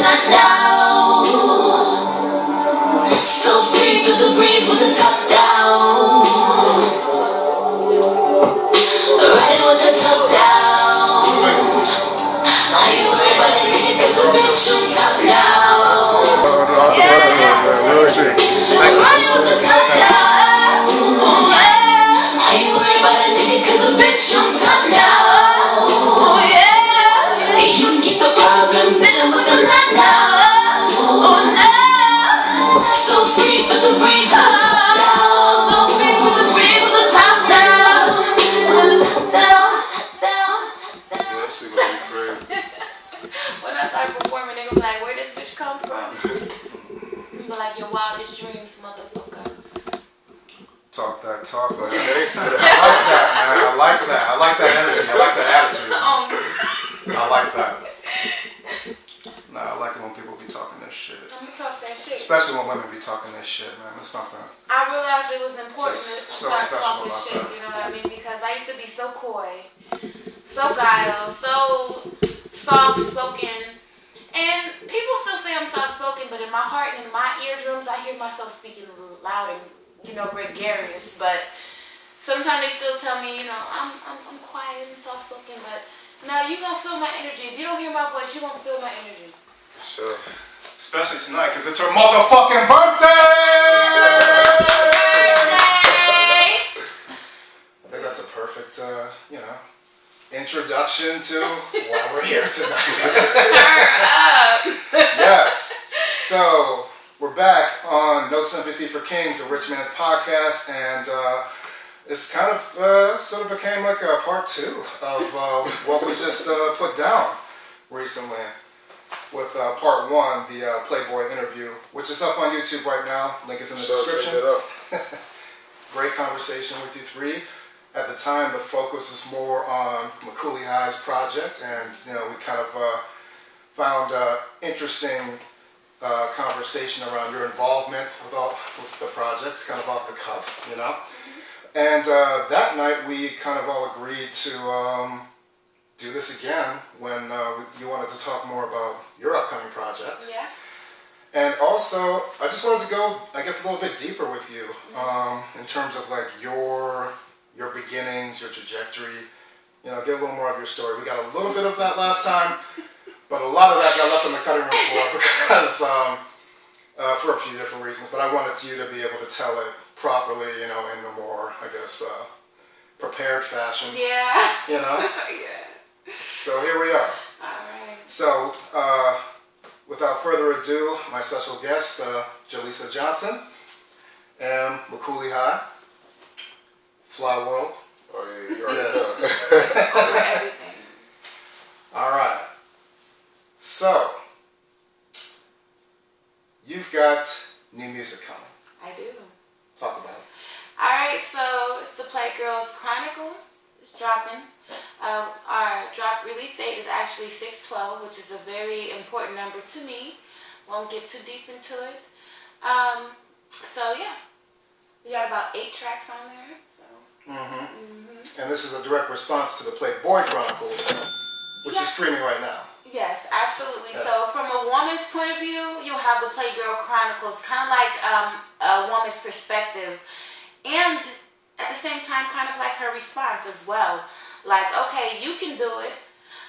not now. So free for the breeze with the top down. Riding with the top down. Are you worried about a nigga cause a bitch on top now? Riding with the top down. Are you worried about a nigga cause a bitch on top now? You can get the problems, dealing with them not now. So free for the breeze with the top down. So free for the breeze with the top down. With the top down. Yeah, that shit gonna be crazy. When I start performing, they gonna be like, where this bitch come from? You be like, your wildest dreams, motherfucker. Talk that talk, but I like that, man. I like that. I like that energy. I like that attitude. I like that. Nah, I like it when people be talking this shit. I'm gonna talk that shit. Especially when women be talking this shit, man. That's something. I realized it was important to so start special talking about shit, that. you know what I mean? Because I used to be so coy, so guile, so soft-spoken. And people still say I'm soft-spoken, but in my heart and in my eardrums, I hear myself speaking loud and, gregarious. But sometimes they still tell me, I'm quiet and soft-spoken, but no, you gonna feel my energy. If you don't hear my voice, you gonna feel my energy. Sure. Especially tonight, because it's her motherfucking birthday! I think that's a perfect, introduction to why we're here tonight. Turn up! Yes. So, we're back on No Sympathy for Kings, a rich man's podcast, and it's kind of sort of became like a part two of what we just put down recently with part one, the Playboy interview, which is up on YouTube right now. Link is in the description. Check it out. Great conversation with you three. At the time, the focus is more on McCooleyHigh's project, and we kind of found interesting conversation around your involvement with the projects, kind of off the cuff, And that night, we kind of all agreed to do this again when you wanted to talk more about your upcoming project. Yeah. And also, I just wanted to go, I guess, a little bit deeper with you in terms of like your beginnings, your trajectory. Get a little more of your story. We got a little bit of that last time, but a lot of that got left on the cutting room floor because for a few different reasons. But I wanted you to be able to tell it properly, in a more, I guess, prepared fashion. Yeah. Yeah. So here we are. Alright. So, without further ado, my special guest, Jaleesa Johnson, and McCooleyHigh, Fly World. Oh yeah, you already know. Over everything. Alright. So, you've got new music coming. I do. Talk about it. Alright, so it's the Playgirl Chronicles. It's dropping. Our release date is actually 6/12, which is a very important number to me. Won't get too deep into it. So yeah, we got about 8 tracks on there. So. And this is a direct response to the Playgirl Chronicles, which is streaming right now. Yes, absolutely. Yeah. So from a woman's point of view, you'll have the Playgirl Chronicles, kind of like a woman's perspective, and at the same time, kind of like her response as well. Like, okay, you can do it.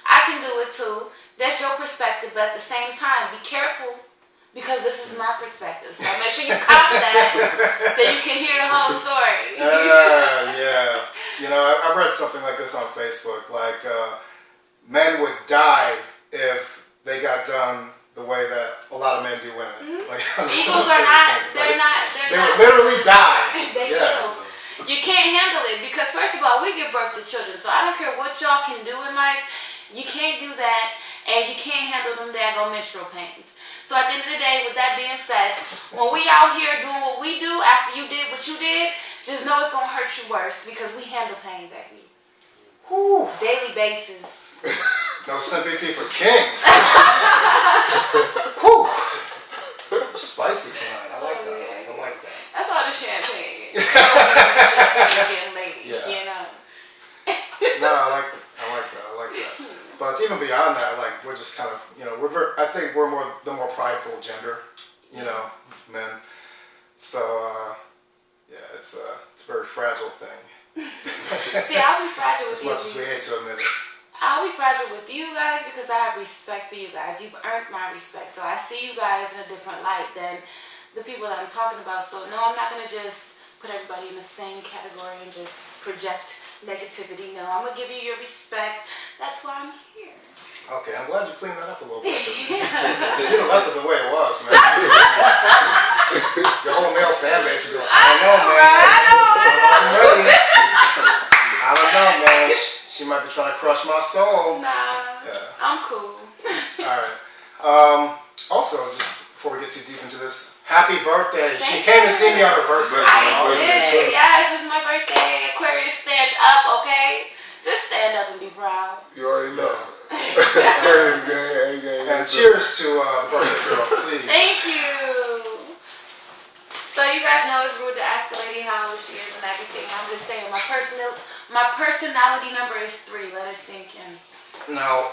I can do it too. That's your perspective, but at the same time, be careful because this is my perspective. So make sure you copy that so you can hear the whole story. Yeah. I read something like this on Facebook. Like, men would die if they got done the way that a lot of men do women. Like, Eagles are not. They're not. They would literally die. They will. You can't handle it because first of all, we give birth to children. So I don't care what y'all can do in life. You can't do that, and you can't handle them daggone menstrual pains. So at the end of the day, with that being said, when we out here doing what we do after you did what you did, just know it's gonna hurt you worse because we handle pain, baby. Whew. Daily basis. No sympathy for kings. Whew. Spicy tonight. I like that. I like that. That's all the champagne. Ladies, No, I like that. But even beyond that, like we're just kind of, I think we're the more prideful gender, you know, men. So yeah, it's a very fragile thing. See, I'll be fragile with As you. much as we hate to admit it. I'll be fragile with you guys because I have respect for you guys. You've earned my respect. So I see you guys in a different light than the people that I'm talking about. So no, I'm not going to just put everybody in the same category and just project negativity. No, I'm going to give you your respect. That's why I'm here. Okay, I'm glad you cleaned that up a little bit. You left it the way it was, man. Your whole male fan base would be like, I don't know, man. I know. I'm ready. I don't know, man. She might be trying to crush my soul. Nah, Yeah. I'm cool. Alright. Also, just before we get too deep into this, happy birthday. She Thank came to you. see me on her birthday. I did. Yes, it's my birthday. Aquarius, stand up, okay? Just stand up and be proud. You already know. Aquarius gang, And cheers to the birthday girl, please. Thank you. So you guys know it's rude to ask a lady how old she is and everything. I'm just saying my personality number is 3. Let it sink in. Now,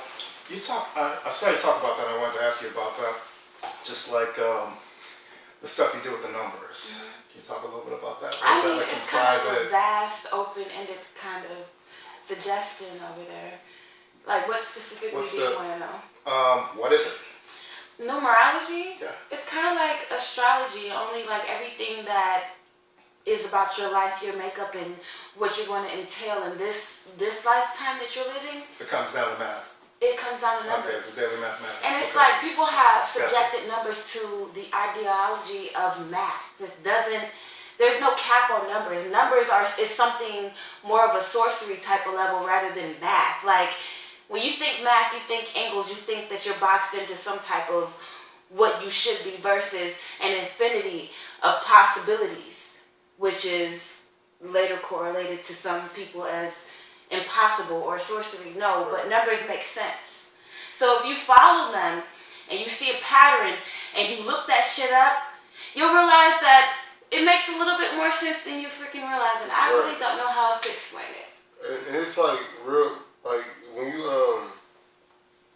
I saw you talk about that. I wanted to ask you about that. Just like the stuff you do with the numbers. Can you talk a little bit about that? Or I is that mean, like it's some kind of a private? vast, open-ended kind of suggestion over there. Like, what specifically do you want to know? What is it? Numerology? Yeah. It's kind of like astrology, only like everything that is about your life, your makeup, and what you're going to entail in this lifetime that you're living. It comes down to math. It comes down to numbers. Okay, the daily mathematics. And it's Okay. like people have subjected numbers to the ideology of math. There's no cap on numbers. Numbers is something more of a sorcery type of level rather than math. Like, when you think math, you think angles, you think that you're boxed into some type of what you should be versus an infinity of possibilities, which is later correlated to some people as impossible or sorcery. No, but numbers make sense. So if you follow them and you see a pattern and you look that shit up, you'll realize that it makes a little bit more sense than you freaking realize. And I really don't know how else to explain it. And it's like real, like when you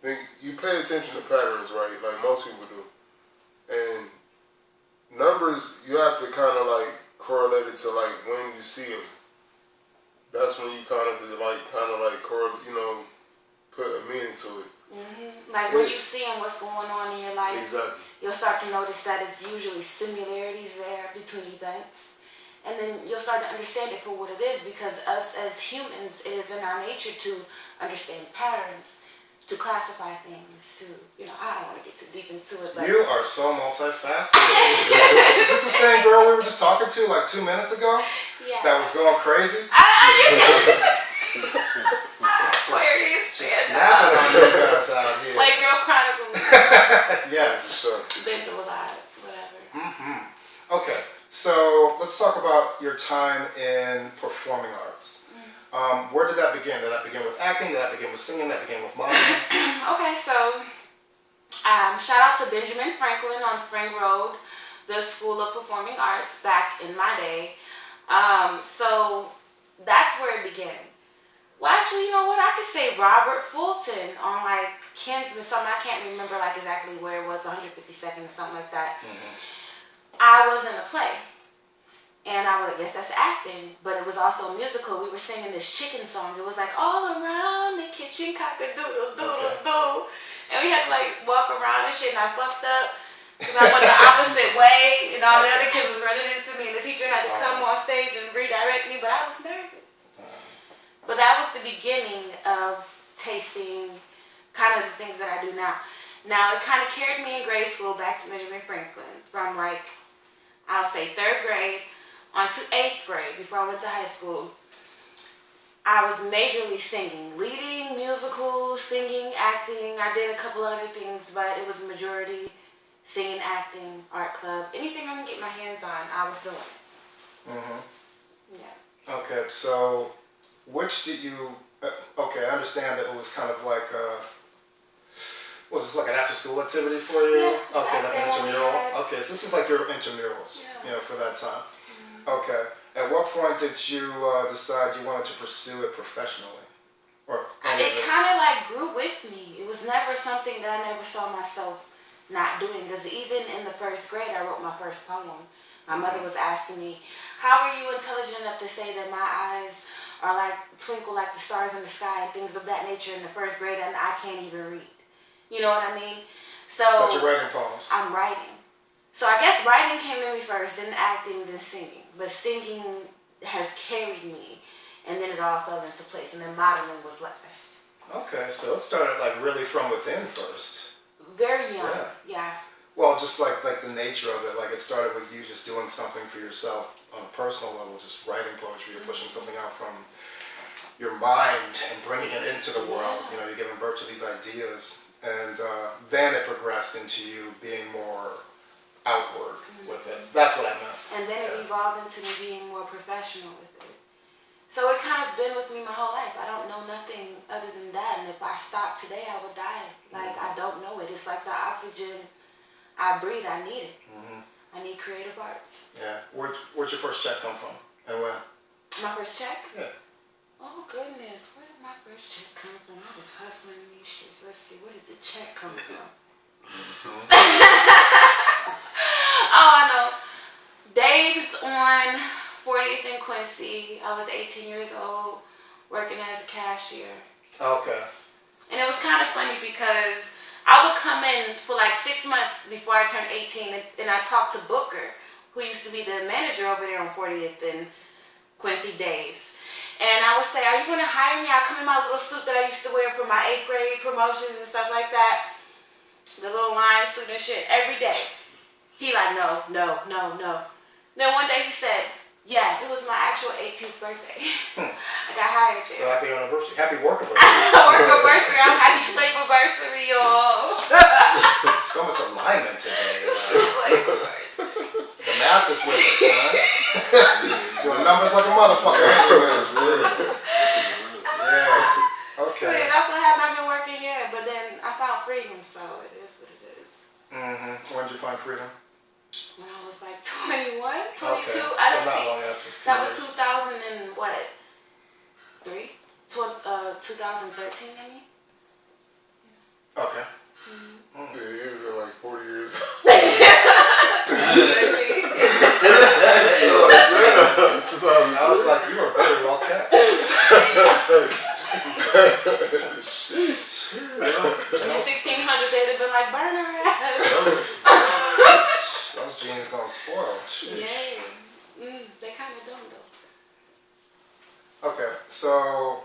think you pay attention to patterns, right? Like most people do, and numbers you have to kind of like correlate it to like when you see them. That's when you kind of correlate, put a meaning to it. Like when you see what's going on in your life, Exactly. you'll start to notice that it's usually similarities there between events. And then you'll start to understand it for what it is, because us as humans, it is in our nature to understand patterns, to classify things, I don't want to get too deep into it, but... You are so multifaceted. Is this the same girl we were just talking to like 2 minutes ago? Yeah. That was going crazy? Aquarius, Just snapping on you guys out here. Playgirl Chronicles. Yes. Sure. Been through a lot, whatever. Okay, so let's talk about your time in performing arts. Where did that begin? Did that begin with acting? Did that begin with singing? Did that begin with modeling? Okay, so shout out to Benjamin Franklin on Spring Road, the School of Performing Arts back in my day. So that's where it began. Well, actually, you know what? I could say Robert Fulton on like Kinsman, something I can't remember like exactly where it was, 152nd or something like that. I was in a play. And I guess that's acting, but it was also a musical. We were singing this chicken song. It was like, all around the kitchen, cock-a-doodle-doodle-doo. And we had to like walk around and shit, and I fucked up because I went the opposite way, and all the other kids was running into me, and the teacher had to come on stage and redirect me, but I was nervous. But that was the beginning of tasting kind of the things that I do now. Now, it kind of carried me in grade school back to Benjamin Franklin from like, I'll say 3rd grade on to 8th grade before I went to high school. I was majorly singing, leading, musicals, singing, acting. I did a couple other things, but it was majority singing, acting, art club. Anything I can get my hands on, I was doing it. Yeah. Okay, so which did you... okay, I understand that it was kind of like... was this like an after-school activity for you? Yeah, Okay, like an intramural. had... Okay, so this is like your intramurals, for that time. Okay. At what point did you decide you wanted to pursue it professionally? Or it kind of like grew with me. It was never something that I never saw myself not doing. Because even in the first grade, I wrote my first poem. My mother was asking me, how are you intelligent enough to say that my eyes are like, twinkle like the stars in the sky and things of that nature in the first grade, and I can't even read. You know what I mean? So But you're writing poems. I'm writing. So I guess writing came to me first, then acting, then singing. But singing has carried me, and then it all fell into place, and then modeling was last. Okay, so it started like really from within first. Very young, yeah. Well, just like the nature of it, like it started with you just doing something for yourself on a personal level, just writing poetry, you're pushing something out from your mind and bringing it into the world. You know, you're giving birth to these ideas, and then it progressed into you being more outward with it. That's what I meant. And then it evolved into me being more professional with it. So it kind of been with me my whole life. I don't know nothing other than that, and if I stopped today, I would die. Like, I don't know it. It's like the oxygen I breathe, I need it. I need creative arts. Yeah. Where'd your first check come from? And when? My first check? Yeah. Oh, goodness. Where did my first check come from? I was hustling in these streets. Let's see. Where did the check come from? Oh, I know. Dave's on 40th and Quincy. I was 18 years old, working as a cashier. Okay. And it was kind of funny because I would come in for like 6 months before I turned 18, and I talked to Booker, who used to be the manager over there on 40th and Quincy Dave's. And I would say, are you going to hire me? I come in my little suit that I used to wear for my 8th grade promotions and stuff like that. The little line suit and shit every day. He like, no. Then one day he said, yeah, it was my actual 18th birthday. I got hired there. So happy anniversary. Happy work anniversary. I'm happy slave anniversary, y'all. So much alignment today. Slave anniversary. The math is with us, son. Doing numbers like a motherfucker. Yeah. Okay. So yeah, that's what happened. I've been working here, but then I found freedom, so it is what it is. When did you find freedom? When I was like 21, 22. Okay. I So didn't not see. long after. That was 2000 and what? 2013, I mean. Okay. Yeah, you've been like 40 years. I was like, you are very well kept. In the 1600s, they'd have been like, burn her ass. Those jeans don't spoil. Sheesh. Yeah. They kind of don't, though. Okay, so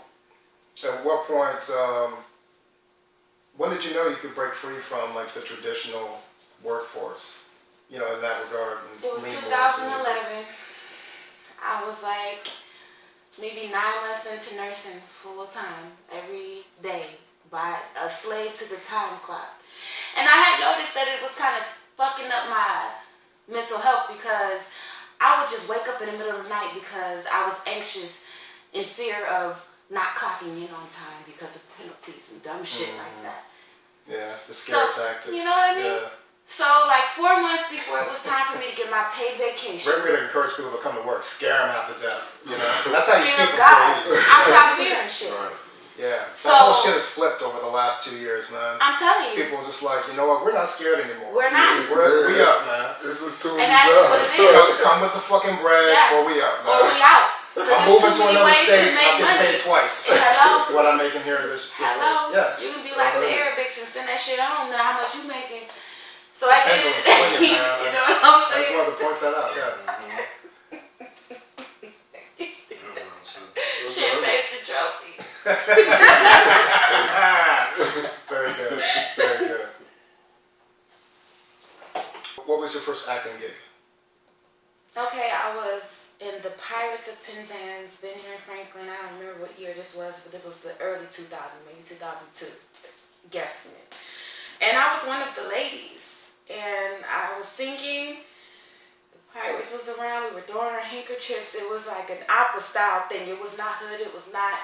at what point, when did you know you could break free from like the traditional workforce? You know, in that regard. And It was lean more into 2011. I was like maybe 9 months into nursing full time every day by a slave to the time clock. And I had noticed that it was kind of fucking up my mental health because I would just wake up in the middle of the night because I was anxious in fear of not clocking in on time because of penalties and dumb shit like that. Yeah, the scare tactics. You know what I mean? Yeah. So like 4 months before it was time for me to get my paid vacation. We're going to encourage people to come to work, scare them out to death. You know, that's how you Fear keep of God. employees. I stopped fearing shit. Right. Yeah, So- that whole shit has flipped over the last 2 years, man. I'm telling you. People are just like, you know what? We're not scared anymore. We're not. We up, man. This is too And many that's what jobs. it is. Come with the fucking bread, Yeah. or we up, man. Or we out. I'm moving to another state. I'm getting money. paid twice. Hello? What I'm making here this Hello? place. Yeah. You can be like the Arabics and send that shit home. Now how much you making? So I get Pendulum it. swinging, man. You know what I'm I just saying? wanted to point that out. Yeah. Champagne to trophies. Very good. Very good. What was your first acting gig? Okay, I was in the Pirates of Penzance, Benjamin Franklin. I don't remember what year this was, but it was the early 2000s, maybe 2002, guessing it. And I was one of the ladies, and I was singing. The Pirates was around. We were throwing our handkerchiefs. It was like an opera style thing. It was not hood. It was not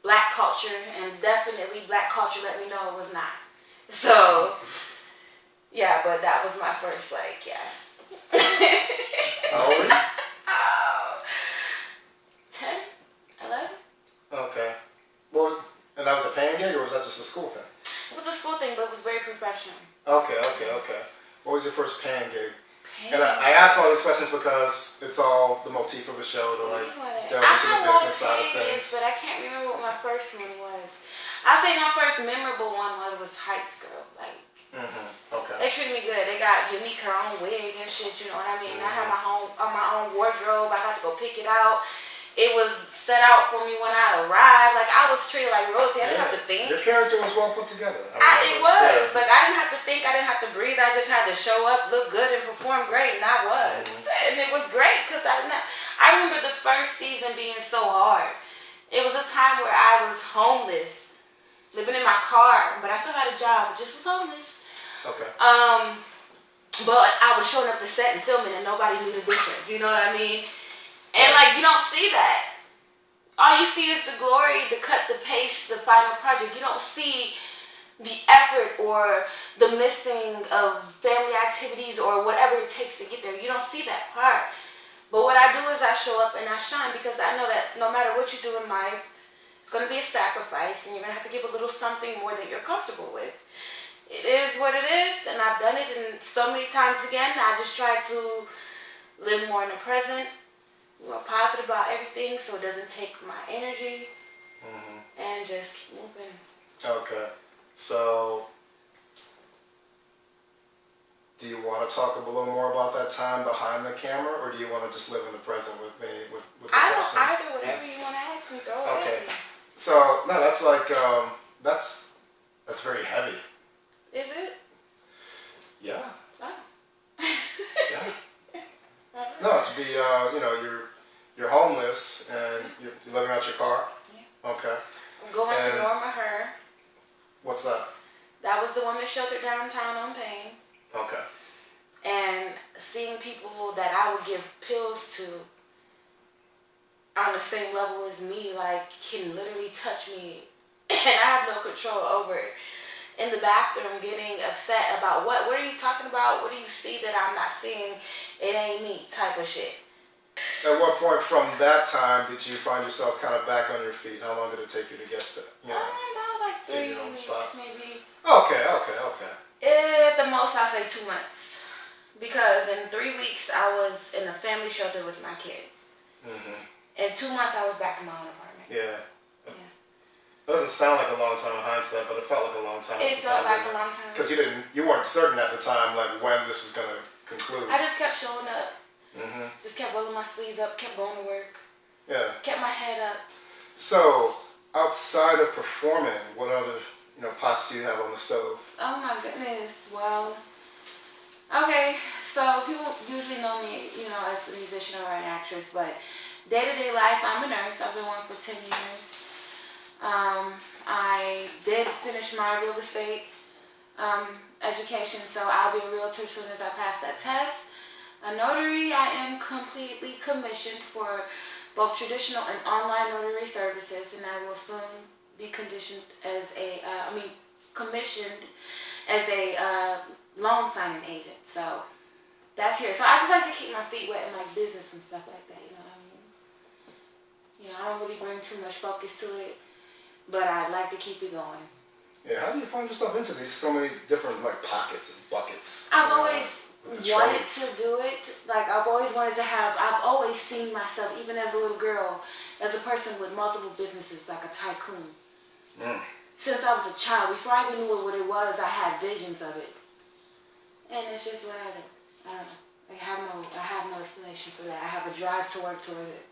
black culture, and definitely black culture let me know it was not. So, yeah, but that was my first, like, yeah. How old were you? 10, 11. Okay. Well, and that was a paying gig, or was that just a school thing? It was a school Shine. Okay. What was your first paying gig? And I ask all these questions because it's all the motif of the show to like delve into the business side of things. But I can't remember what my first one was. I'll say my first memorable one was Heights Girl. Like, Okay. they treated me good. They got Unique her own wig and shit. You know what I mean? I had my own wardrobe. I got to go pick it out. It was set out for me when I arrived. Like, I was treated like royalty. I didn't have to think. Your character was well put together. It was. Like, I didn't have to think. I didn't have to breathe. I just had to show up, look good, and perform great. And I was. And it was great because I remember the first season being so hard. It was a time where I was homeless, living in my car, but I still had a job. Just was homeless. Okay. But I was showing up to set and filming, and nobody knew the difference. You know what I mean? And like, you don't see that. All you see is the glory, the cut, the pace, the final project. You don't see the effort or the missing of family activities or whatever it takes to get there. You don't see that part. But what I do is I show up and I shine because I know that no matter what you do in life, it's going to be a sacrifice and you're going to have to give a little something more that you're comfortable with. It is what it is, and I've done it, and so many times again, I just try to live more in the present, more positive about everything so it doesn't take my energy, and just keep moving. Okay. So, do you want to talk a little more about that time behind the camera, or do you want to just live in the present with me with the I don't questions? either. Whatever you want to ask me, throw it Okay. at me. So, no, that's like, that's very heavy. Is it? Yeah. Oh. Yeah. No, to be, you're homeless and you're living out your car. Yeah. Okay. I'm going And to Norma Her. What's that? That was the women's shelter downtown on Payne. Okay. And seeing people that I would give pills to on the same level as me, like, can literally touch me and I have no control over it. In the bathroom getting upset about what are you talking about? What do you see that I'm not seeing? It ain't me type of shit. At what point from that time did you find yourself kind of back on your feet? How long did it take you to get there? I don't know, like 3 weeks maybe. Okay. At the most, I'll say 2 months. Because in 3 weeks, I was in a family shelter with my kids. In 2 months, I was back in my own apartment. Yeah. It doesn't sound like a long time in hindsight, but it felt like a long time. It felt like a long time. Because you weren't certain at the time, like when this was going to conclude. I just kept showing up. Just kept rolling my sleeves up, kept going to work. Yeah. Kept my head up. So, outside of performing, what other pots do you have on the stove? Oh my goodness. Well, okay. So people usually know me, as a musician or an actress, but day-to-day life, I'm a nurse. I've been one for 10 years. I did finish my real estate education, so I'll be a realtor as soon as I pass that test. A notary, I am completely commissioned for both traditional and online notary services, and I will soon be commissioned as a loan signing agent. So that's here. So I just like to keep my feet wet in like business and stuff like that. You know what I mean? I don't really bring too much focus to it, but I like to keep it going. Yeah, how do you find yourself into these so many different like pockets and buckets? I've always wanted to do it. Like I've always seen myself, even as a little girl, as a person with multiple businesses, like a tycoon. Since I was a child, before I even knew what it was, I had visions of it. And it's just what I do. I don't know. I have no explanation for that. I have a drive to work toward it.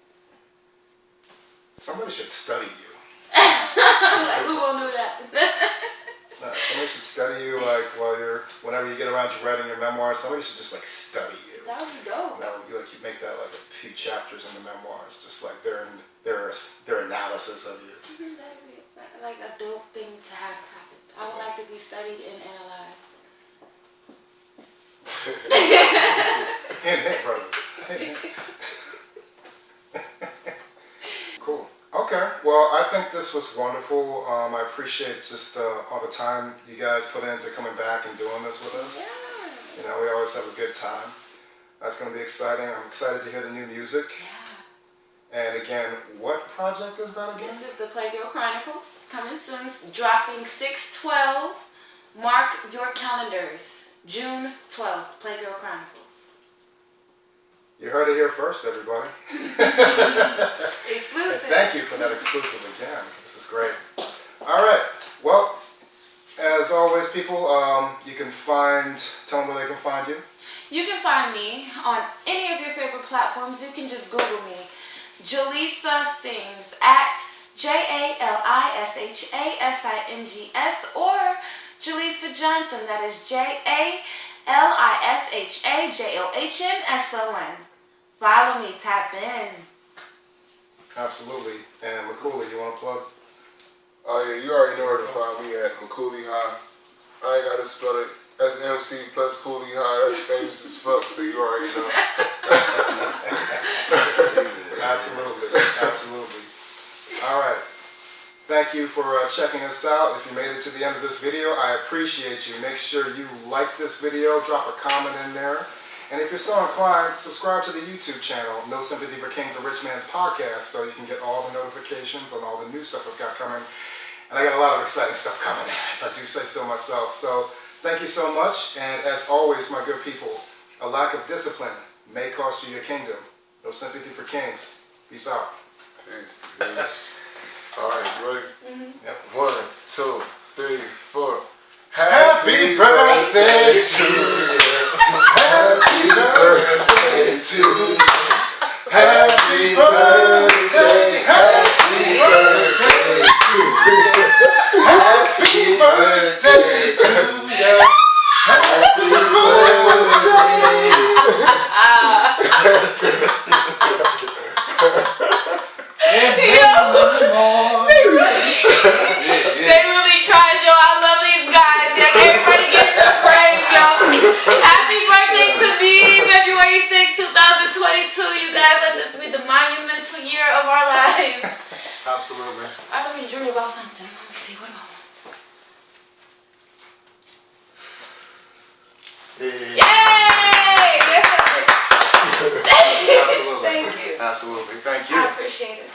Somebody should study you. Like, who gonna do that? Somebody should study you, like, whenever you get around to writing your memoirs, somebody should just, like, study you. That would be dope. That would be, like, you make that, like, a few chapters in the memoirs, just, like, their analysis of you. That would be, like, a dope thing to have happen. I would like to be studied and analyzed. Hint, brother. Hint. Cool. Okay. Well, I think this was wonderful. I appreciate just all the time you guys put into coming back and doing this with us. Yeah. We always have a good time. That's going to be exciting. I'm excited to hear the new music. Yeah. And again, what project is that again? This is the Playgirl Chronicles, coming soon, dropping 6/12, Mark your calendars. June 12th, Playgirl Chronicles. You heard it here first, everybody. Exclusive. And thank you for that exclusive again. This is great. All right. Well, as always, people, you can tell them where they can find you. You can find me on any of your favorite platforms. You can just Google me. Jalisa Sings at JALISHASINGS or Jalisa Johnson. That is JALISHAJOHNSON. Follow me. Tap in. Absolutely. And McCooley, you want to plug? Oh yeah, you already know where to find me at McCooleyHigh. I ain't gotta spell it. That's MC plus Coolie High. That's famous as fuck, so you already know. Absolutely. Absolutely. All right. Thank you for checking us out. If you made it to the end of this video, I appreciate you. Make sure you like this video, drop a comment in there. And if you're so inclined, subscribe to the YouTube channel, No Sympathy for Kings, a Rich Man's Podcast, so you can get all the notifications on all the new stuff I've got coming. And I got a lot of exciting stuff coming, if I do say so myself. So thank you so much. And as always, my good people, a lack of discipline may cost you your kingdom. No sympathy for kings. Peace out. Peace. All right, you ready? Yep. 1, 2, 3, 4. Happy birthday to you. Happy birthday to you. Happy birthday. Happy birthday to you. Happy birthday to you. Happy They really tried, yo. I love these guys. Like, everybody get in the frame, yo. Happy birthday to me, February 6, 2022. You guys, let this be the monumental year of our lives. Absolutely. I let me dream about something. Let me see, what do I want? Yay! Absolutely. Thank you. Absolutely. Thank you. I appreciate it.